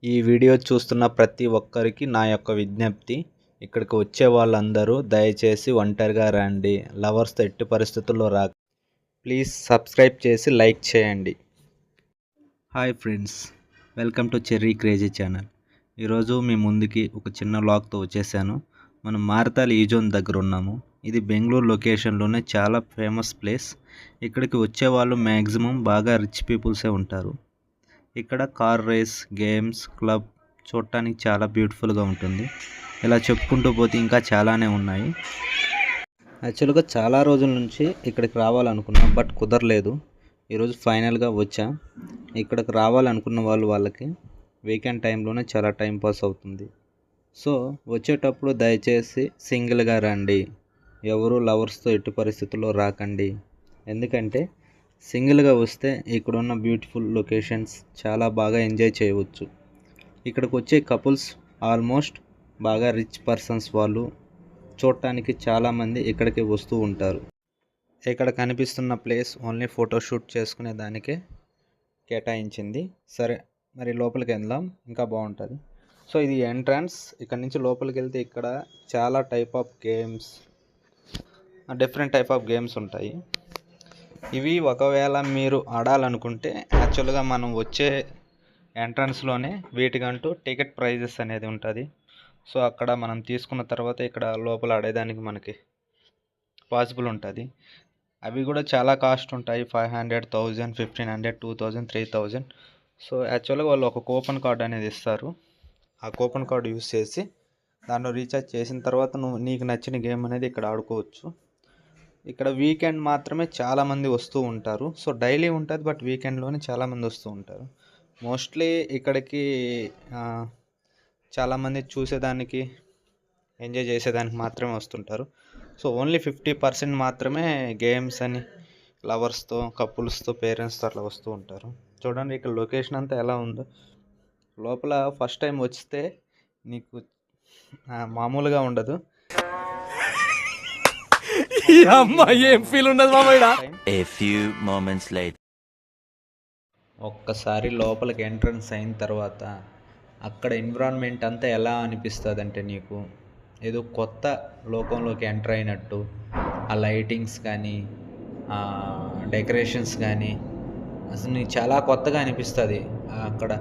ఈ వీడియో చూస్తున్న ప్రతి ఒక్కరికి నా యొక్క విజ్ఞప్తి, ఇక్కడికి వచ్చే వాళ్ళందరూ దయచేసి ఒంటరిగా రండి. లవర్స్తో ఎట్టి పరిస్థితుల్లో ప్లీజ్ సబ్స్క్రైబ్ చేసి లైక్ చేయండి. Hi friends, welcome to cherry crazy channel. ఈరోజు మీ ముందుకి ఒక చిన్న వ్లాగ్తో వచ్చేసాను. మనం మారతాలి ఈ జోన్ దగ్గర ఉన్నాము. ఇది బెంగళూరు లొకేషన్లోనే చాలా ఫేమస్ ప్లేస్. ఇక్కడికి వచ్చే వాళ్ళు మ్యాక్సిమం బాగా రిచ్ పీపుల్సే ఉంటారు. ఇక్కడ కార్ రేస్, గేమ్స్, క్లబ్ చూడటానికి చాలా బ్యూటిఫుల్గా ఉంటుంది. ఇలా చెప్పుకుంటూ పోతే ఇంకా చాలానే ఉన్నాయి. యాక్చువల్గా చాలా రోజుల నుంచి ఇక్కడికి రావాలనుకున్నాం, బట్ కుదరలేదు. ఈరోజు ఫైనల్గా వచ్చా. ఇక్కడికి రావాలనుకున్న వాళ్ళకి వీకెండ్ టైంలోనే చాలా టైం పాస్ అవుతుంది. సో వచ్చేటప్పుడు దయచేసి సింగిల్గా రండి. ఎవరు లవర్స్తో ఎట్టి పరిస్థితుల్లో రాకండి. ఎందుకంటే సింగిల్గా వస్తే ఇక్కడున్న బ్యూటిఫుల్ లొకేషన్స్ చాలా బాగా ఎంజాయ్ చేయవచ్చు. ఇక్కడికి వచ్చే కపుల్స్ ఆల్మోస్ట్ బాగా రిచ్ పర్సన్స్ వాళ్ళు. చూడటానికి చాలామంది ఇక్కడికి వస్తూ ఉంటారు. ఇక్కడ కనిపిస్తున్న ప్లేస్ ఓన్లీ ఫోటోషూట్ చేసుకునే దానికే కేటాయించింది. సరే, మరి లోపలికి వెళ్దాం, ఇంకా బాగుంటుంది. సో ఇది ఎంట్రన్స్. ఇక్కడ నుంచి లోపలికి వెళ్తే ఇక్కడ చాలా type of games, different type of games ఉంటాయి. ఇవి ఒకవేళ మీరు ఆడాలనుకుంటే యాక్చువల్గా మనం వచ్చే ఎంట్రన్స్లోనే వీటికంటూ టికెట్ ప్రైజెస్ అనేది ఉంటుంది. సో అక్కడ మనం తీసుకున్న తర్వాత ఇక్కడ లోపల ఆడేదానికి మనకి పాసిబుల్ ఉంటుంది. అవి కూడా చాలా కాస్ట్ ఉంటాయి. 500, 1000, 1500, 2000, 3000. సో యాక్చువల్గా వాళ్ళు ఒక కూపన్ కార్డ్ అనేది ఇస్తారు. ఆ కూపన్ కార్డు యూస్ చేసి దాంట్లో రీఛార్జ్ చేసిన తర్వాత నీకు నచ్చిన గేమ్ అనేది ఇక్కడ ఆడుకోవచ్చు. ఇక్కడ వీకెండ్ మాత్రమే చాలామంది వస్తూ ఉంటారు. సో డైలీ ఉంటుంది, బట్ వీకెండ్లోనే చాలామంది వస్తూ ఉంటారు. మోస్ట్లీ ఇక్కడికి చాలామంది చూసేదానికి, ఎంజాయ్ చేసేదానికి మాత్రమే వస్తుంటారు. సో ఓన్లీ 50% మాత్రమే గేమ్స్ అని లవర్స్తో, కపుల్స్తో, పేరెంట్స్తో అట్లా వస్తూ ఉంటారు. చూడండి ఇక్కడ లొకేషన్ అంతా ఎలా ఉందో. లోపల ఫస్ట్ టైం వస్తే నీకు మామూలుగా ఉండదు. ఏం ఫీల్ ఉండదు మామయ్య. A few moments later. ఒక్కసారి లోపలికి ఎంట్రన్స్ అయిన తర్వాత అక్కడ ఎన్విరాన్మెంట్ అంతా ఎలా అనిపిస్తుంది అంటే నీకు ఏదో కొత్త లోకంలోకి ఎంటర్ అయినట్టు. ఆ లైటింగ్స్ కానీ, డెకరేషన్స్ కానీ అసలు నీకు చాలా కొత్తగా అనిపిస్తుంది. అక్కడ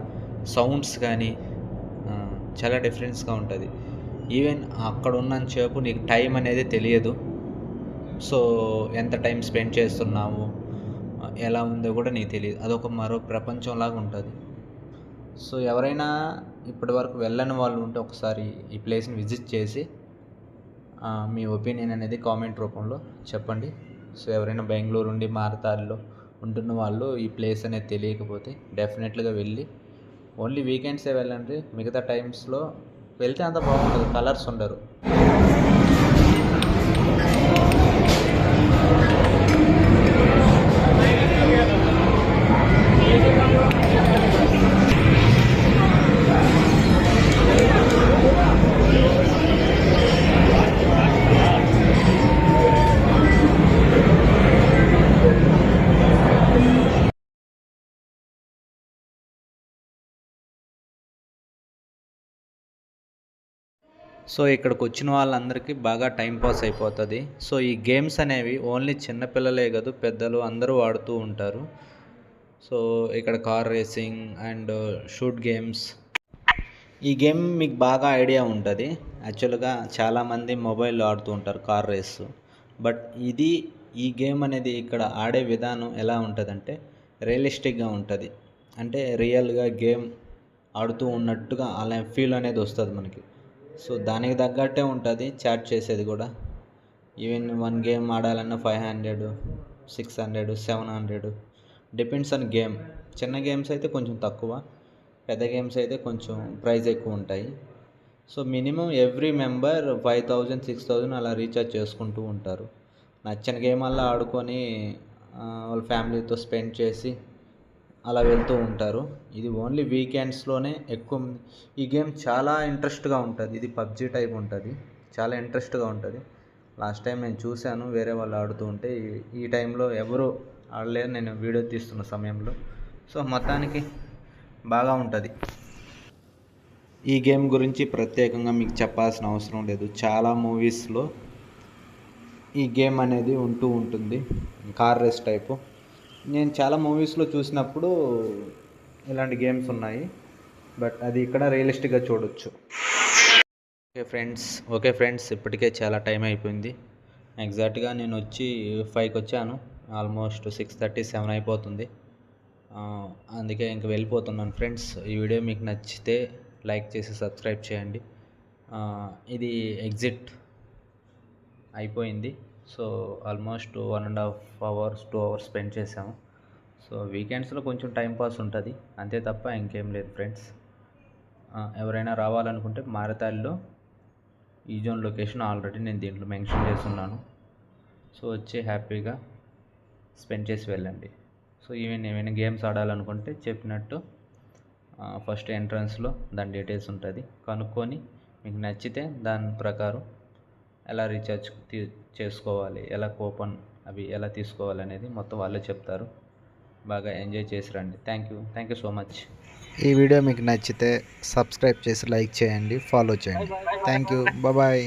సౌండ్స్ కానీ చాలా డిఫరెన్స్గా ఉంటుంది. ఈవెన్ అక్కడ ఉన్నంతసేపు నీకు టైం అనేది తెలియదు. సో ఎంత టైం స్పెండ్ చేస్తున్నాము, ఎలా ఉందో కూడా నీకు తెలియదు. అదొక మరో ప్రపంచంలాగా ఉంటుంది. సో ఎవరైనా ఇప్పటి వరకు వెళ్ళని వాళ్ళు ఉంటే ఒకసారి ఈ ప్లేస్ని విజిట్ చేసి మీ ఒపీనియన్ అనేది కామెంట్ రూపంలో చెప్పండి. సో ఎవరైనా బెంగళూరు నుండి మారతాల్లో ఉంటున్న వాళ్ళు ఈ ప్లేస్ అనేది తెలియకపోతే డెఫినెట్గా వెళ్ళి, ఓన్లీ వీకెండ్సే వెళ్ళండి. మిగతా టైమ్స్లో వెళ్తే అంత బాగుంటుంది, కలర్స్ ఉండరు. సో ఇక్కడికి వచ్చిన వాళ్ళందరికీ బాగా టైంపాస్ అయిపోతుంది. సో ఈ గేమ్స్ అనేవి ఓన్లీ చిన్నపిల్లలే కాదు, పెద్దలు అందరూ ఆడుతూ ఉంటారు. సో ఇక్కడ car racing and shoot games. ఈ గేమ్ మీకు బాగా ఐడియా ఉంటుంది. యాక్చువల్గా చాలామంది మొబైల్లో ఆడుతూ ఉంటారు కార్ రేస్. బట్ ఈ గేమ్ అనేది ఇక్కడ ఆడే విధానం ఎలా ఉంటుందంటే రియలిస్టిక్గా ఉంటుంది. అంటే రియల్గా గేమ్ ఆడుతూ ఉన్నట్టుగా అలా ఫీల్ అనేది వస్తుంది మనకి. సో దానికి తగ్గట్టే ఉంటుంది చాట్ చేసేది కూడా. ఈవెన్ వన్ గేమ్ ఆడాలన్నా 500, 600, 700 డిపెండ్స్ ఆన్ గేమ్. చిన్న గేమ్స్ అయితే కొంచెం తక్కువ, పెద్ద గేమ్స్ అయితే కొంచెం ప్రైస్ ఎక్కువ ఉంటాయి. సో మినిమం ఎవ్రీ మెంబర్ 5000, 6000 అలా రీఛార్జ్ చేసుకుంటూ ఉంటారు. నచ్చిన గేమ్ అలా ఆడుకొని వాళ్ళ ఫ్యామిలీతో స్పెండ్ చేసి అలా వెళ్తూ ఉంటారు. ఇది ఓన్లీ వీకెండ్స్లోనే ఎక్కువ. ఈ గేమ్ చాలా ఇంట్రెస్ట్గా ఉంటుంది. ఇది పబ్జీ టైప్ ఉంటుంది, చాలా ఇంట్రెస్ట్గా ఉంటుంది. లాస్ట్ టైం నేను చూశాను వేరే వాళ్ళు ఆడుతూ ఉంటే. ఈ టైంలో ఎవరు ఆడలేరు, నేను వీడియో తీస్తున్న సమయంలో. సో మొత్తానికి బాగా ఉంటుంది. ఈ గేమ్ గురించి ప్రత్యేకంగా మీకు చెప్పాల్సిన అవసరం లేదు. చాలా మూవీస్లో ఈ గేమ్ అనేది ఉంటూ ఉంటుంది. Car race type. నేను చాలా మూవీస్లో చూసినప్పుడు ఇలాంటి గేమ్స్ ఉన్నాయి, బట్ అది ఇక్కడ రియలిస్టిక్గా చూడొచ్చు. ఓకే ఫ్రెండ్స్, ఇప్పటికే చాలా టైం అయిపోయింది. ఎగ్జాక్ట్గా నేను వచ్చి 5కి వచ్చాను. ఆల్మోస్ట్ 6:30, 7 అయిపోతుంది. అందుకే ఇంక వెళ్ళిపోతున్నాను ఫ్రెండ్స్. ఈ వీడియో మీకు నచ్చితే లైక్ చేసి సబ్స్క్రైబ్ చేయండి. ఇది ఎగ్జిట్ అయిపోయింది. So almost 1.5 hours 2 hours spend చేసాము. సో వీకెండ్స్లో కొంచెం టైంపాస్ ఉంటుంది, అంతే తప్ప ఇంకేం లేదు ఫ్రెండ్స్. ఎవరైనా రావాలనుకుంటే మారతాలిలో ఈ జోన్ లొకేషన్ ఆల్రెడీ నేను దీంట్లో మెన్షన్ చేస్తున్నాను. సో వచ్చి హ్యాపీగా స్పెండ్ చేసి వెళ్ళండి. సో ఏమైనా గేమ్స్ ఆడాలనుకుంటే చెప్పినట్టు ఫస్ట్ ఎంట్రన్స్లో దాని డీటెయిల్స్ ఉంటుంది, కనుక్కొని మీకు నచ్చితే దాని ప్రకారం ఎలా రీఛార్జ్ చేసుకోవాలి, ఎలా కూపన్ అవి ఎలా తీసుకోవాలి అనేది మొత్తం వాళ్ళే చెప్తారు. బాగా ఎంజాయ్ చేసి రండి. Thank you so much. ఈ వీడియో మీకు నచ్చితే సబ్స్క్రైబ్ చేసి లైక్ చేయండి, ఫాలో చేయండి. Thank you, bye.